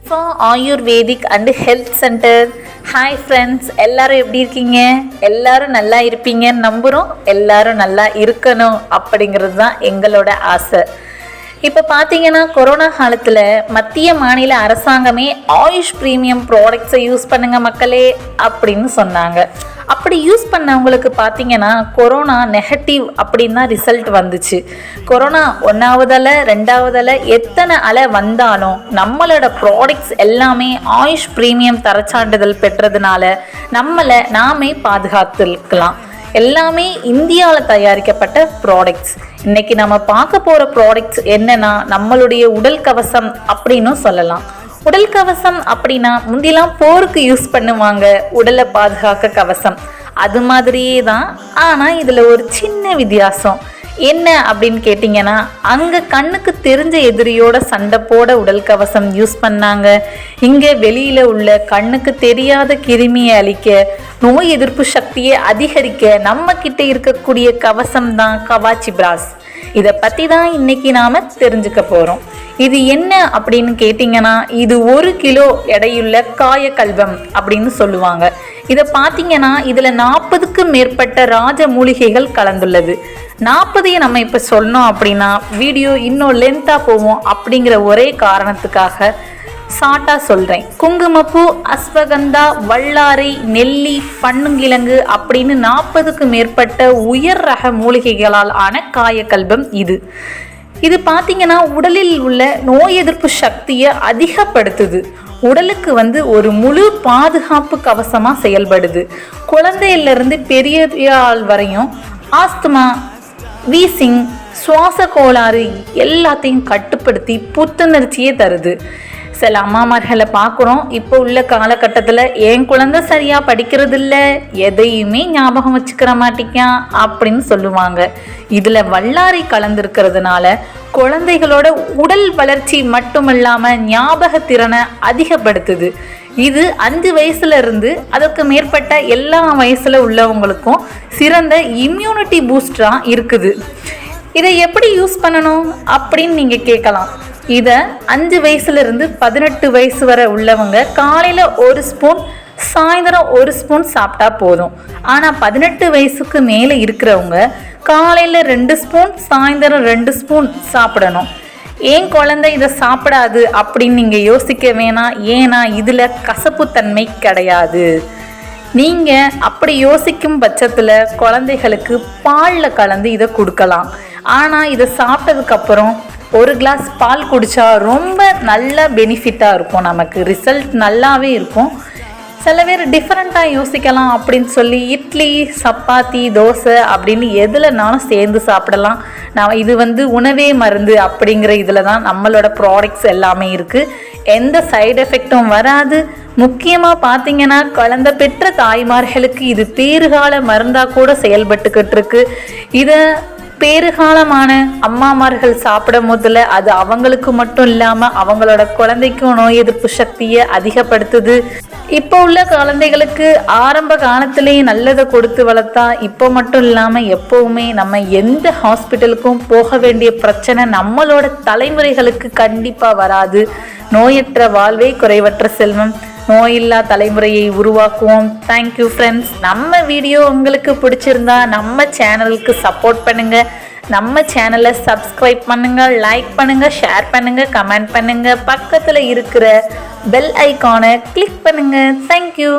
for ayurvedic and health centre. Hi friends, எல்லாரும் எப்படி இருக்கீங்க? எல்லாரும் நல்லா இருப்பீங்கன்னு நம்புகிறோம். எல்லாரும் நல்லா இருக்கணும் அப்படிங்கிறது தான் எங்களோட ஆசை. இப்போ பார்த்தீங்கன்னா கொரோனா காலத்தில் மத்திய மாநில அரசாங்கமே ஆயுஷ் ப்ரீமியம் ப்ராடக்ட்ஸை யூஸ் பண்ணுங்க மக்களே அப்படின்னு சொன்னாங்க. அப்படி யூஸ் பண்ணவங்களுக்கு பார்த்தீங்கன்னா கொரோனா நெகட்டிவ் அப்படின்னு தான் ரிசல்ட் வந்துச்சு. கொரோனா 1வது அலை 2வது அலை எத்தனை அலை வந்தாலும் நம்மளோட ப்ராடக்ட்ஸ் எல்லாமே ஆயுஷ் ப்ரீமியம் தரச்சான்றிதழ் பெற்றதுனால நம்மளை நாமே பாதுகாத்துக்கலாம். எல்லாமே இந்தியாவில் தயாரிக்கப்பட்ட ப்ராடக்ட்ஸ். இன்னைக்கு நம்ம பார்க்க போகிற ப்ராடக்ட்ஸ் என்னன்னா நம்மளுடைய உடல் கவசம் அப்படின்னு சொல்லலாம். உடல் கவசம் அப்படின்னா முந்திலாம் போருக்கு யூஸ் பண்ணுவாங்க உடலை பாதுகாக்க கவசம், அது மாதிரியே தான். ஆனால் இதில் ஒரு சின்ன வித்தியாசம் என்ன அப்படின்னு கேட்டிங்கன்னா, அங்கே கண்ணுக்கு தெரிஞ்ச எதிரியோட சண்டை போட உடல் கவசம் யூஸ் பண்ணாங்க. இங்கே வெளியில் உள்ள கண்ணுக்கு தெரியாத கிருமியை அழிக்க, நோய் எதிர்ப்பு சக்தியை அதிகரிக்க நம்ம கிட்ட இருக்கக்கூடிய கவசம் தான் கவாச்சி பிராஸ். இதை பற்றி தான் இன்னைக்கு நாம் தெரிஞ்சுக்க போகிறோம். இது என்ன அப்படின்னு கேட்டிங்கன்னா, இது 1 கிலோ எடையுள்ள காயக்கல்வம் அப்படின்னு சொல்லுவாங்க. இதை பார்த்தீங்கன்னா இதில் 40க்கும் மேற்பட்ட ராஜ மூலிகைகள் கலந்துள்ளது. 40 நம்ம இப்போ சொன்னோம் அப்படின்னா வீடியோ இன்னும் லென்த்தாக போவோம். அப்படிங்கிற ஒரே காரணத்துக்காக ஷார்ட்டாக சொல்கிறேன். குங்குமப்பூ, அஸ்வகந்தா, வல்லாரை, நெல்லி, பன்னுங்கிழங்கு அப்படின்னு 40க்கும் மேற்பட்ட உயர் ரக மூலிகைகளால் ஆன காயக்கல்வம் இது. இது பார்த்தீங்கன்னா உடலில் உள்ள நோய் எதிர்ப்பு சக்தியை அதிகப்படுத்துது. உடலுக்கு ஒரு முழு பாதுகாப்பு கவசமாக செயல்படுது. குழந்தையிலிருந்து பெரிய ஆள் வரையும் ஆஸ்துமா, வீசிங், சுவாச கோளாறு எல்லாத்தையும் கட்டுப்படுத்தி புத்துணர்ச்சியே தருது. சில அம்மாமார்களை பார்க்குறோம், இப்போ உள்ள காலகட்டத்தில் என் குழந்தை சரியாக படிக்கிறது இல்லை, எதையுமே ஞாபகம் வச்சுக்கிற மாட்டேங்கான் அப்படின்னு சொல்லுவாங்க. இதில் வல்லாரை கலந்துருக்கிறதுனால குழந்தைகளோட உடல் வளர்ச்சி மட்டுமில்லாமல் ஞாபக திறனை அதிகப்படுத்துது. இது 5 வயசுல இருந்து அதற்கு மேற்பட்ட எல்லா வயசுல உள்ளவங்களுக்கும் சிறந்த இம்யூனிட்டி பூஸ்டராக இருக்குது. இதை எப்படி யூஸ் பண்ணணும் அப்படின்னு நீங்கள் கேட்கலாம். இதை 5 வயசுல இருந்து 18 வயசு வரை உள்ளவங்க காலையில் 1 ஸ்பூன், சாயந்தரம் 1 ஸ்பூன் சாப்பிட்டா போதும். ஆனால் 18 வயசுக்கு மேலே இருக்கிறவங்க காலையில் 2 ஸ்பூன், சாயந்தரம் 2 ஸ்பூன் சாப்பிடணும். ஏன் குழந்தை இதை சாப்பிடாது அப்படின்னு நீங்கள் யோசிக்க வேணாம். ஏன்னா இதில் கசப்புத்தன்மை கிடையாது. நீங்கள் அப்படி யோசிக்கும் பட்சத்தில் குழந்தைகளுக்கு பாலில் கலந்து இதை கொடுக்கலாம். ஆனால் இதை சாப்பிட்டதுக்கப்புறம் 1 கிளாஸ் பால் குடித்தா ரொம்ப நல்ல பெனிஃபிட்டாக இருக்கும். நமக்கு ரிசல்ட் நல்லாவே இருக்கும். சில பேர் டிஃப்ரெண்ட்டாக யோசிக்கலாம் அப்படின்னு சொல்லி இட்லி, சப்பாத்தி, தோசை அப்படின்னு எதுலனாலும் சேர்ந்து சாப்பிடலாம். இது உணவே மருந்து அப்படிங்கிற இதில் தான் நம்மளோட ப்ராடக்ட்ஸ் எல்லாமே இருக்குது. எந்த சைடு எஃபெக்டும் வராது. முக்கியமாக பார்த்தீங்கன்னா குழந்தை பெற்ற தாய்மார்களுக்கு இது பேறுகால மருந்தாக கூட செயல்பட்டுக்கிட்டு இருக்கு. இதை பேறுகாலமான அம்மாமார்கள் சாப்பிடும் போதில் அது அவங்களுக்கு மட்டும் இல்லாமல் அவங்களோட குழந்தைக்கும் நோய் எதிர்ப்பு சக்தியை அதிகப்படுத்துது. இப்போ உள்ள குழந்தைகளுக்கு ஆரம்ப காலத்திலேயே நல்லதை கொடுத்து வளர்த்தா இப்போ மட்டும் இல்லாமல் எப்போவுமே நம்ம எந்த ஹாஸ்பிட்டலுக்கும் போக வேண்டிய பிரச்சனை நம்மளோட தலைமுறைகளுக்கு கண்டிப்பாக வராது. நோயற்ற வாழ்வே குறைவற்ற செல்வம். நோயில்லா தலைமுறையை உருவாக்குவோம். Thank you friends. நம்ம வீடியோ உங்களுக்கு பிடிச்சிருந்தா நம்ம சேனலுக்கு சப்போர்ட் பண்ணுங்கள். நம்ம சேனலை சப்ஸ்கிரைப் பண்ணுங்கள், லைக் பண்ணுங்கள், ஷேர் பண்ணுங்கள், கமெண்ட் பண்ணுங்கள். பக்கத்தில் இருக்கிற பெல் ஐக்கானை கிளிக் பண்ணுங்கள். தேங்க்யூ.